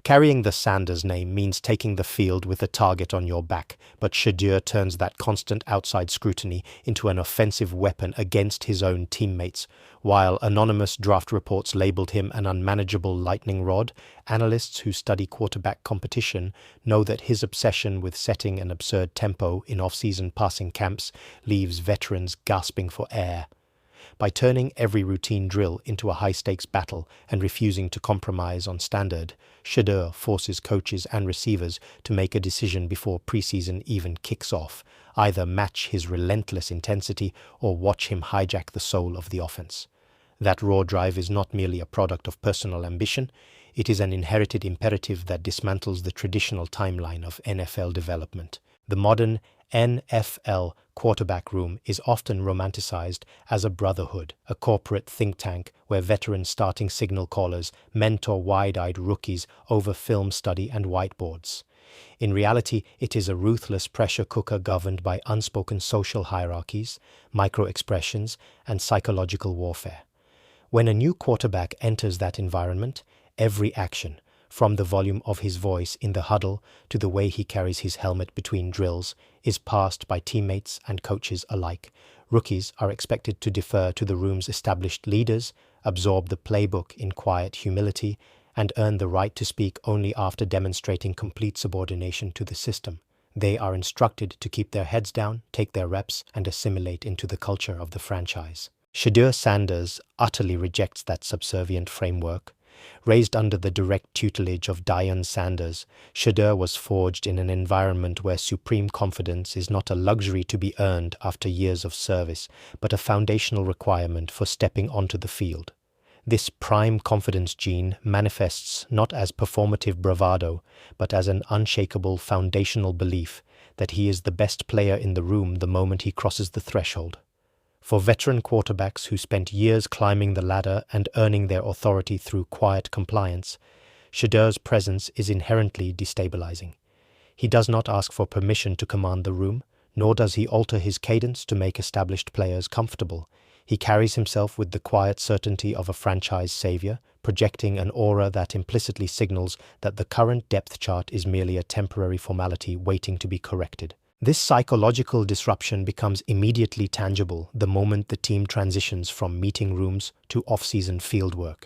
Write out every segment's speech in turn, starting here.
Carrying the Sanders name means taking the field with a target on your back, but Shedeur turns that constant outside scrutiny into an offensive weapon against his own teammates. While anonymous draft reports labeled him an unmanageable lightning rod, analysts who study quarterback competition know that his obsession with setting an absurd tempo in off-season passing camps leaves veterans gasping for air. By turning every routine drill into a high-stakes battle and refusing to compromise on standard, Shedeur forces coaches and receivers to make a decision before preseason even kicks off, either match his relentless intensity or watch him hijack the soul of the offense. That raw drive is not merely a product of personal ambition, it is an inherited imperative that dismantles the traditional timeline of NFL development. The modern NFL quarterback room is often romanticized as a brotherhood, a corporate think tank where veteran starting signal callers mentor wide-eyed rookies over film study and whiteboards. In reality, it is a ruthless pressure cooker governed by unspoken social hierarchies, micro-expressions, and psychological warfare. When a new quarterback enters that environment, every action, from the volume of his voice in the huddle to the way he carries his helmet between drills, is passed by teammates and coaches alike. Rookies are expected to defer to the room's established leaders, absorb the playbook in quiet humility, and earn the right to speak only after demonstrating complete subordination to the system. They are instructed to keep their heads down, take their reps, and assimilate into the culture of the franchise. Shedeur Sanders utterly rejects that subservient framework. Raised under the direct tutelage of Deion Sanders, Shedeur was forged in an environment where supreme confidence is not a luxury to be earned after years of service, but a foundational requirement for stepping onto the field. This prime confidence gene manifests not as performative bravado, but as an unshakable foundational belief that he is the best player in the room the moment he crosses the threshold. For veteran quarterbacks who spent years climbing the ladder and earning their authority through quiet compliance, Shedeur's presence is inherently destabilizing. He does not ask for permission to command the room, nor does he alter his cadence to make established players comfortable. He carries himself with the quiet certainty of a franchise savior, projecting an aura that implicitly signals that the current depth chart is merely a temporary formality waiting to be corrected. This psychological disruption becomes immediately tangible the moment the team transitions from meeting rooms to off-season fieldwork.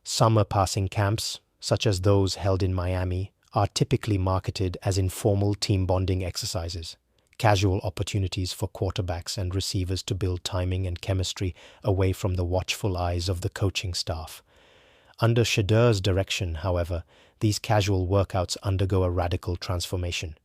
Summer passing camps, such as those held in Miami, are typically marketed as informal team bonding exercises, casual opportunities for quarterbacks and receivers to build timing and chemistry away from the watchful eyes of the coaching staff. Under Shedeur's direction, however, these casual workouts undergo a radical transformation.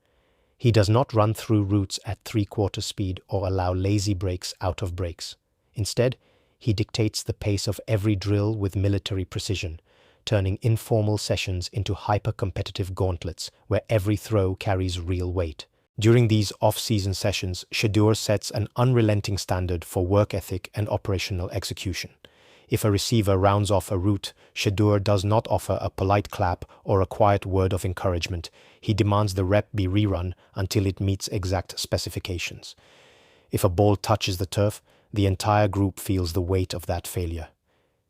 He does not run through routes at three-quarter speed or allow lazy breaks out of breaks. Instead, he dictates the pace of every drill with military precision, turning informal sessions into hyper-competitive gauntlets where every throw carries real weight. During these off-season sessions, Shedeur sets an unrelenting standard for work ethic and operational execution. If a receiver rounds off a route, Shedeur does not offer a polite clap or a quiet word of encouragement. He demands the rep be rerun until it meets exact specifications. If a ball touches the turf, the entire group feels the weight of that failure.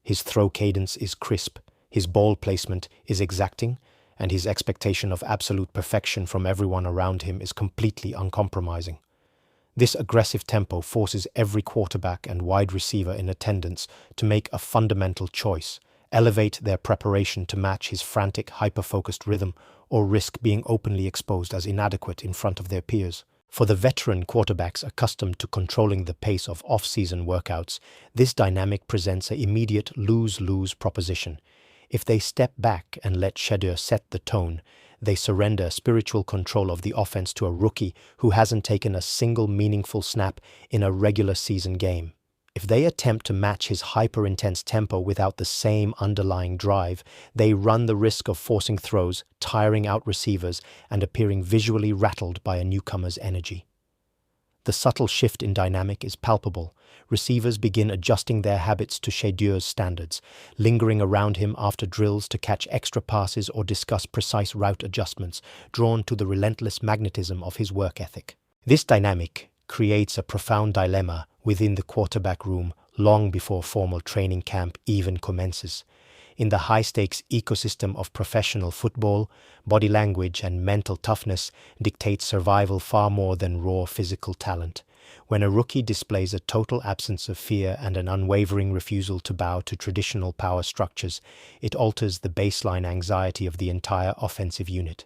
His throw cadence is crisp, his ball placement is exacting, and his expectation of absolute perfection from everyone around him is completely uncompromising. This aggressive tempo forces every quarterback and wide receiver in attendance to make a fundamental choice: elevate their preparation to match his frantic, hyper-focused rhythm, or risk being openly exposed as inadequate in front of their peers. For the veteran quarterbacks accustomed to controlling the pace of off-season workouts, this dynamic presents an immediate lose-lose proposition. If they step back and let Shedeur set the tone, they surrender spiritual control of the offense to a rookie who hasn't taken a single meaningful snap in a regular season game. If they attempt to match his hyper-intense tempo without the same underlying drive, they run the risk of forcing throws, tiring out receivers, and appearing visually rattled by a newcomer's energy. The subtle shift in dynamic is palpable. Receivers begin adjusting their habits to Shedeur's standards, lingering around him after drills to catch extra passes or discuss precise route adjustments, drawn to the relentless magnetism of his work ethic. This dynamic creates a profound dilemma within the quarterback room long before formal training camp even commences. In the high-stakes ecosystem of professional football, body language and mental toughness dictate survival far more than raw physical talent. When a rookie displays a total absence of fear and an unwavering refusal to bow to traditional power structures, it alters the baseline anxiety of the entire offensive unit.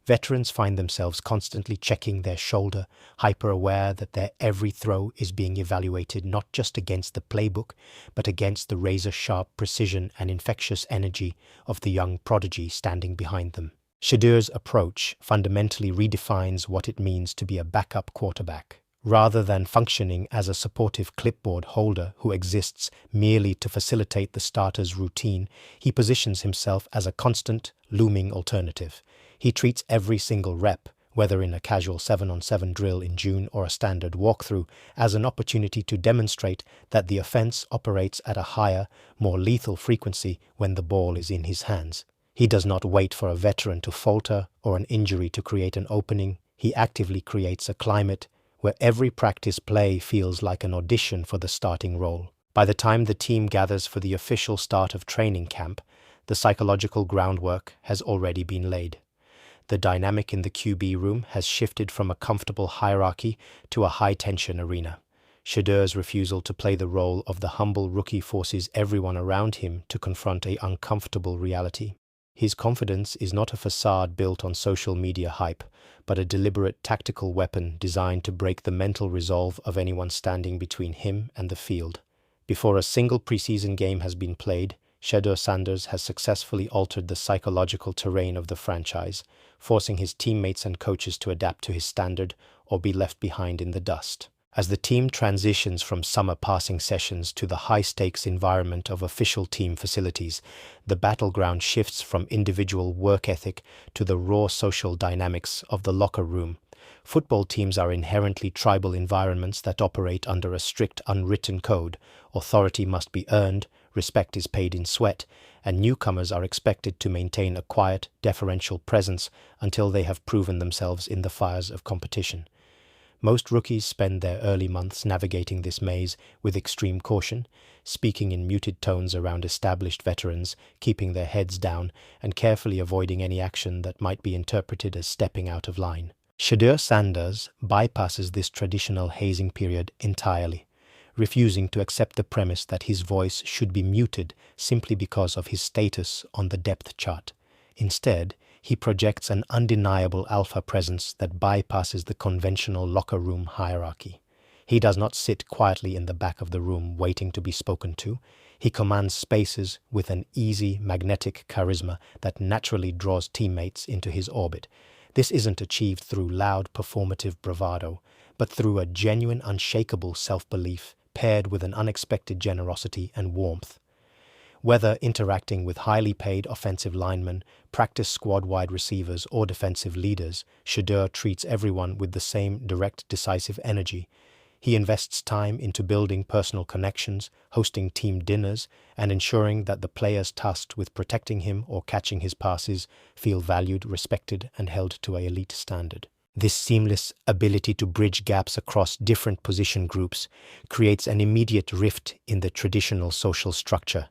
Veterans find themselves constantly checking their shoulder, hyper-aware that their every throw is being evaluated not just against the playbook, but against the razor-sharp precision and infectious energy of the young prodigy standing behind them. Shedeur's approach fundamentally redefines what it means to be a backup quarterback. Rather than functioning as a supportive clipboard holder who exists merely to facilitate the starter's routine, he positions himself as a constant, looming alternative. He treats every single rep, whether in a casual 7-on-7 drill in June or a standard walkthrough, as an opportunity to demonstrate that the offense operates at a higher, more lethal frequency when the ball is in his hands. He does not wait for a veteran to falter or an injury to create an opening. He actively creates a climate where every practice play feels like an audition for the starting role. By the time the team gathers for the official start of training camp, the psychological groundwork has already been laid. The dynamic in the QB room has shifted from a comfortable hierarchy to a high-tension arena. Shedeur's refusal to play the role of the humble rookie forces everyone around him to confront an uncomfortable reality. His confidence is not a facade built on social media hype, but a deliberate tactical weapon designed to break the mental resolve of anyone standing between him and the field. Before a single preseason game has been played, Shedeur Sanders has successfully altered the psychological terrain of the franchise, forcing his teammates and coaches to adapt to his standard or be left behind in the dust. As the team transitions from summer passing sessions to the high-stakes environment of official team facilities, the battleground shifts from individual work ethic to the raw social dynamics of the locker room. Football teams are inherently tribal environments that operate under a strict unwritten code. Authority must be earned, respect is paid in sweat, and newcomers are expected to maintain a quiet, deferential presence until they have proven themselves in the fires of competition. Most rookies spend their early months navigating this maze with extreme caution, speaking in muted tones around established veterans, keeping their heads down, and carefully avoiding any action that might be interpreted as stepping out of line. Shedeur Sanders bypasses this traditional hazing period entirely, refusing to accept the premise that his voice should be muted simply because of his status on the depth chart. Instead, he projects an undeniable alpha presence that bypasses the conventional locker room hierarchy. He does not sit quietly in the back of the room waiting to be spoken to. He commands spaces with an easy, magnetic charisma that naturally draws teammates into his orbit. This isn't achieved through loud performative bravado, but through a genuine, unshakable self-belief paired with an unexpected generosity and warmth. Whether interacting with highly paid offensive linemen, practice squad-wide receivers, or defensive leaders, Shedeur treats everyone with the same direct, decisive energy. He invests time into building personal connections, hosting team dinners, and ensuring that the players tasked with protecting him or catching his passes feel valued, respected, and held to an elite standard. This seamless ability to bridge gaps across different position groups creates an immediate rift in the traditional social structure.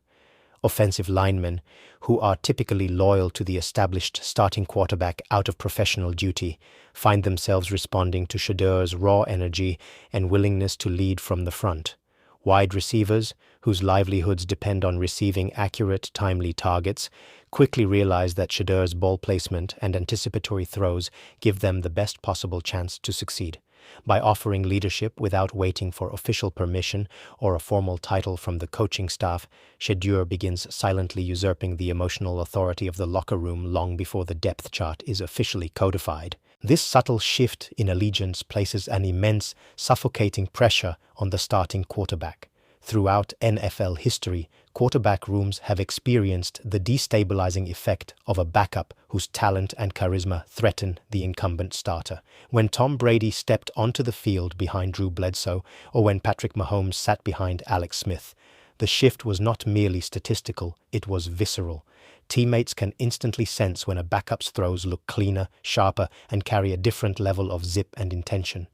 Offensive linemen, who are typically loyal to the established starting quarterback out of professional duty, find themselves responding to Shedeur's raw energy and willingness to lead from the front. Wide receivers, whose livelihoods depend on receiving accurate, timely targets, quickly realize that Shedeur's ball placement and anticipatory throws give them the best possible chance to succeed. By offering leadership without waiting for official permission or a formal title from the coaching staff, Shedeur begins silently usurping the emotional authority of the locker room long before the depth chart is officially codified. This subtle shift in allegiance places an immense, suffocating pressure on the starting quarterback. Throughout NFL history, quarterback rooms have experienced the destabilizing effect of a backup whose talent and charisma threaten the incumbent starter. When Tom Brady stepped onto the field behind Drew Bledsoe, or when Patrick Mahomes sat behind Alex Smith, the shift was not merely statistical, it was visceral. Teammates can instantly sense when a backup's throws look cleaner, sharper, and carry a different level of zip and intention.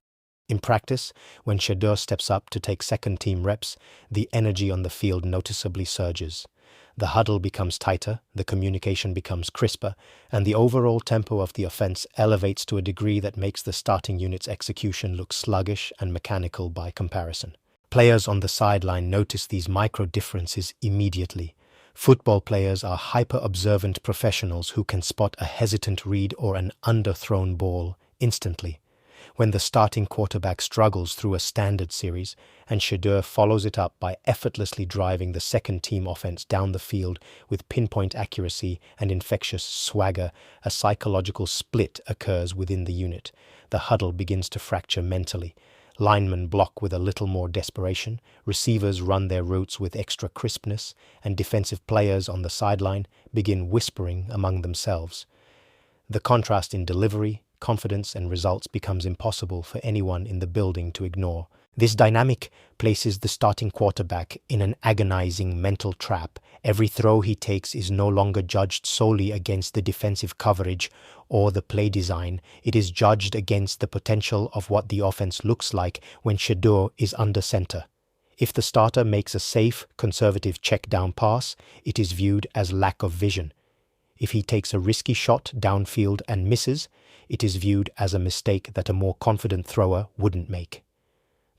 In practice, when Shedeur steps up to take second-team reps, the energy on the field noticeably surges. The huddle becomes tighter, the communication becomes crisper, and the overall tempo of the offense elevates to a degree that makes the starting unit's execution look sluggish and mechanical by comparison. Players on the sideline notice these micro differences immediately. Football players are hyper-observant professionals who can spot a hesitant read or an underthrown ball instantly. When the starting quarterback struggles through a standard series, and Shedeur follows it up by effortlessly driving the second-team offense down the field with pinpoint accuracy and infectious swagger, a psychological split occurs within the unit. The huddle begins to fracture mentally. Linemen block with a little more desperation, receivers run their routes with extra crispness, and defensive players on the sideline begin whispering among themselves. The contrast in delivery, confidence, and results becomes impossible for anyone in the building to ignore. This dynamic places the starting quarterback in an agonizing mental trap. Every throw he takes is no longer judged solely against the defensive coverage or the play design. It is judged against the potential of what the offense looks like when Shedeur is under center. If the starter makes a safe, conservative check-down pass, it is viewed as lack of vision. If he takes a risky shot downfield and misses, it is viewed as a mistake that a more confident thrower wouldn't make.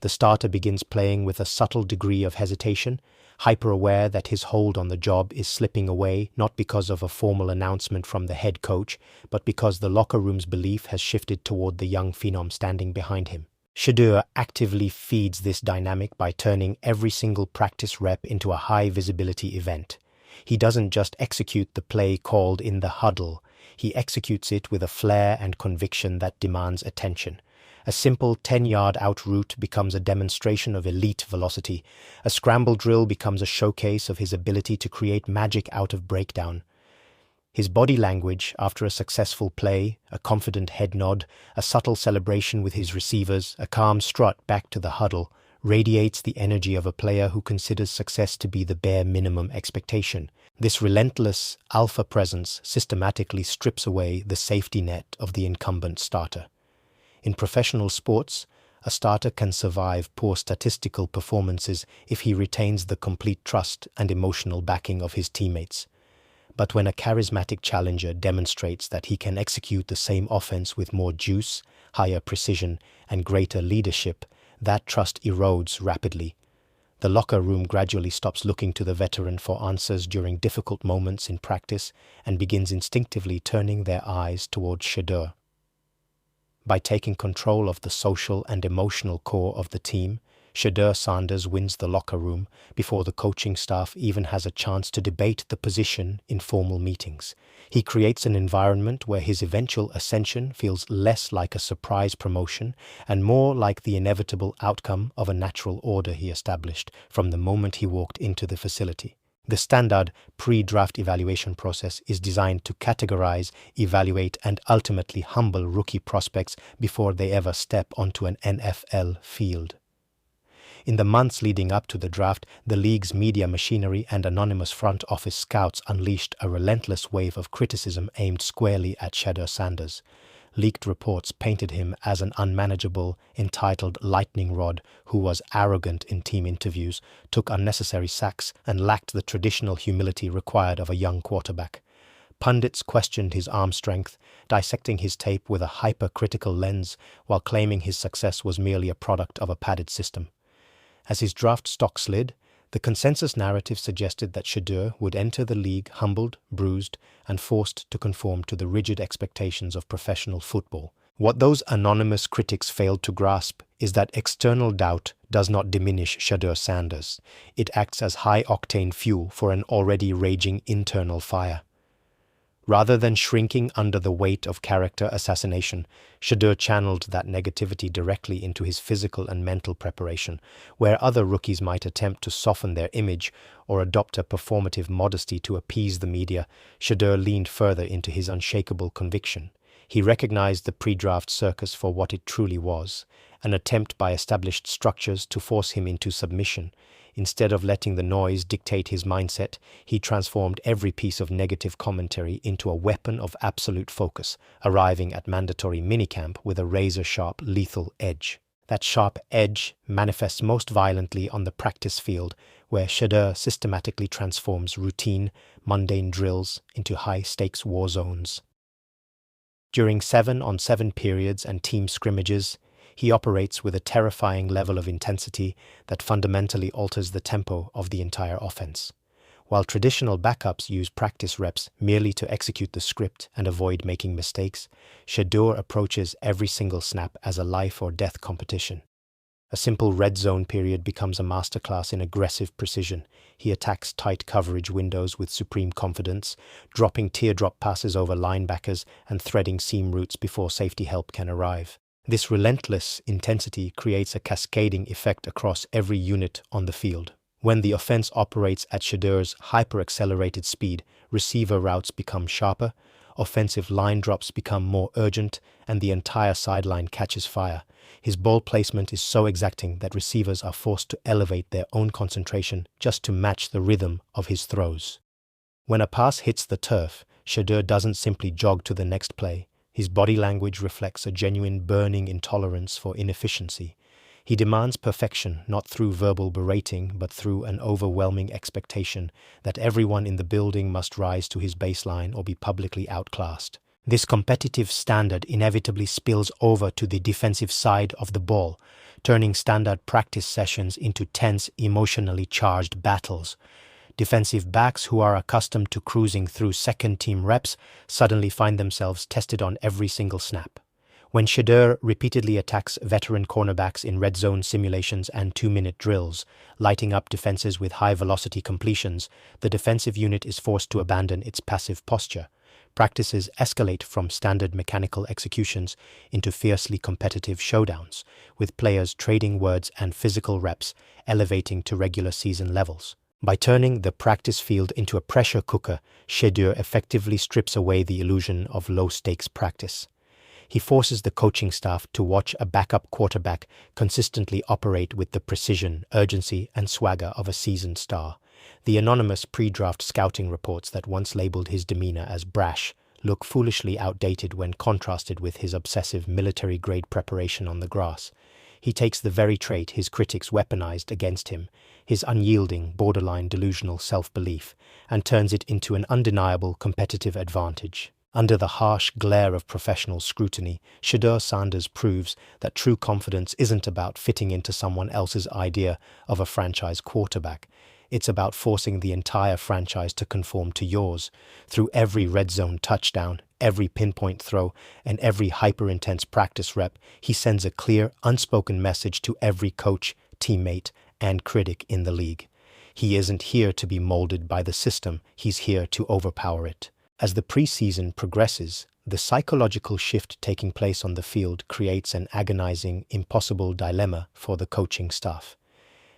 The starter begins playing with a subtle degree of hesitation, hyper-aware that his hold on the job is slipping away not because of a formal announcement from the head coach, but because the locker room's belief has shifted toward the young phenom standing behind him. Shedeur actively feeds this dynamic by turning every single practice rep into a high-visibility event. He doesn't just execute the play called in the huddle, he executes it with a flair and conviction that demands attention. A simple 10-yard out route becomes a demonstration of elite velocity. A scramble drill becomes a showcase of his ability to create magic out of breakdown. His body language, after a successful play, a confident head nod, a subtle celebration with his receivers, a calm strut back to the huddle, radiates the energy of a player who considers success to be the bare minimum expectation. This relentless alpha presence systematically strips away the safety net of the incumbent starter. In professional sports, a starter can survive poor statistical performances if he retains the complete trust and emotional backing of his teammates. But when a charismatic challenger demonstrates that he can execute the same offense with more juice, higher precision, and greater leadership, that trust erodes rapidly. The locker room gradually stops looking to the veteran for answers during difficult moments in practice and begins instinctively turning their eyes toward Shedeur. By taking control of the social and emotional core of the team, Shedeur Sanders wins the locker room before the coaching staff even has a chance to debate the position in formal meetings. He creates an environment where his eventual ascension feels less like a surprise promotion and more like the inevitable outcome of a natural order he established from the moment he walked into the facility. The standard pre-draft evaluation process is designed to categorize, evaluate, and ultimately humble rookie prospects before they ever step onto an NFL field. In the months leading up to the draft, the league's media machinery and anonymous front office scouts unleashed a relentless wave of criticism aimed squarely at Shedeur Sanders. Leaked reports painted him as an unmanageable, entitled lightning rod who was arrogant in team interviews, took unnecessary sacks, and lacked the traditional humility required of a young quarterback. Pundits questioned his arm strength, dissecting his tape with a hypercritical lens while claiming his success was merely a product of a padded system. As his draft stock slid, the consensus narrative suggested that Shedeur would enter the league humbled, bruised, and forced to conform to the rigid expectations of professional football. What those anonymous critics failed to grasp is that external doubt does not diminish Shedeur Sanders. It acts as high-octane fuel for an already raging internal fire. Rather than shrinking under the weight of character assassination, Shedeur channeled that negativity directly into his physical and mental preparation. Where other rookies might attempt to soften their image or adopt a performative modesty to appease the media, Shedeur leaned further into his unshakable conviction. He recognized the pre-draft circus for what it truly was, an attempt by established structures to force him into submission. Instead of letting the noise dictate his mindset, he transformed every piece of negative commentary into a weapon of absolute focus, arriving at mandatory minicamp with a razor-sharp, lethal edge. That sharp edge manifests most violently on the practice field, where Shedeur systematically transforms routine, mundane drills into high-stakes war zones. During 7-on-7 periods and team scrimmages, he operates with a terrifying level of intensity that fundamentally alters the tempo of the entire offense. While traditional backups use practice reps merely to execute the script and avoid making mistakes, Shedeur approaches every single snap as a life-or-death competition. A simple red zone period becomes a masterclass in aggressive precision. He attacks tight coverage windows with supreme confidence, dropping teardrop passes over linebackers and threading seam routes before safety help can arrive. This relentless intensity creates a cascading effect across every unit on the field. When the offense operates at Shedeur's hyper-accelerated speed, receiver routes become sharper, offensive line drops become more urgent, and the entire sideline catches fire. His ball placement is so exacting that receivers are forced to elevate their own concentration just to match the rhythm of his throws. When a pass hits the turf, Shedeur doesn't simply jog to the next play. His body language reflects a genuine burning intolerance for inefficiency. He demands perfection not through verbal berating but through an overwhelming expectation that everyone in the building must rise to his baseline or be publicly outclassed. This competitive standard inevitably spills over to the defensive side of the ball, turning standard practice sessions into tense, emotionally charged battles. Defensive backs who are accustomed to cruising through second-team reps suddenly find themselves tested on every single snap. When Shedeur repeatedly attacks veteran cornerbacks in red zone simulations and 2-minute drills, lighting up defenses with high-velocity completions, the defensive unit is forced to abandon its passive posture. Practices escalate from standard mechanical executions into fiercely competitive showdowns, with players trading words and physical reps elevating to regular season levels. By turning the practice field into a pressure cooker, Shedeur effectively strips away the illusion of low-stakes practice. He forces the coaching staff to watch a backup quarterback consistently operate with the precision, urgency, and swagger of a seasoned star. The anonymous pre-draft scouting reports that once labeled his demeanor as brash look foolishly outdated when contrasted with his obsessive military-grade preparation on the grass. He takes the very trait his critics weaponized against him, his unyielding, borderline delusional self-belief, and turns it into an undeniable competitive advantage. Under the harsh glare of professional scrutiny, Shedeur Sanders proves that true confidence isn't about fitting into someone else's idea of a franchise quarterback. It's about forcing the entire franchise to conform to yours. Through every red zone touchdown, every pinpoint throw, and every hyper-intense practice rep, he sends a clear, unspoken message to every coach, teammate, and critic in the league. He isn't here to be molded by the system, he's here to overpower it. As the preseason progresses, the psychological shift taking place on the field creates an agonizing, impossible dilemma for the coaching staff.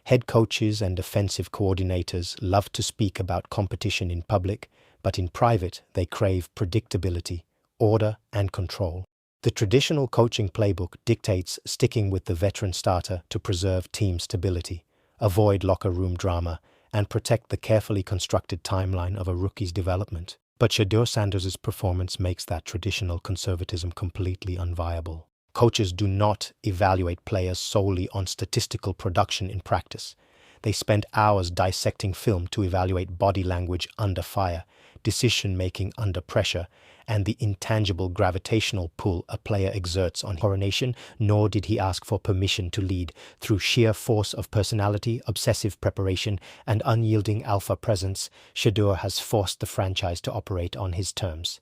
Head coaches and offensive coordinators love to speak about competition in public, but in private they crave predictability, order, and control. The traditional coaching playbook dictates sticking with the veteran starter to preserve team stability, avoid locker room drama, and protect the carefully constructed timeline of a rookie's development. But Shedeur Sanders' performance makes that traditional conservatism completely unviable. Coaches do not evaluate players solely on statistical production in practice. They spend hours dissecting film to evaluate body language under fire, decision-making under pressure, and the intangible gravitational pull a player exerts on coronation, nor did he ask for permission to lead. Through sheer force of personality, obsessive preparation, and unyielding alpha presence, Shedeur has forced the franchise to operate on his terms.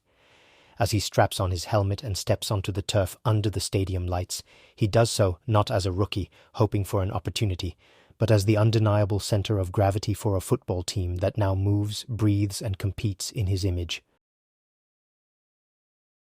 As he straps on his helmet and steps onto the turf under the stadium lights, he does so not as a rookie, hoping for an opportunity, but as the undeniable center of gravity for a football team that now moves, breathes, and competes in his image.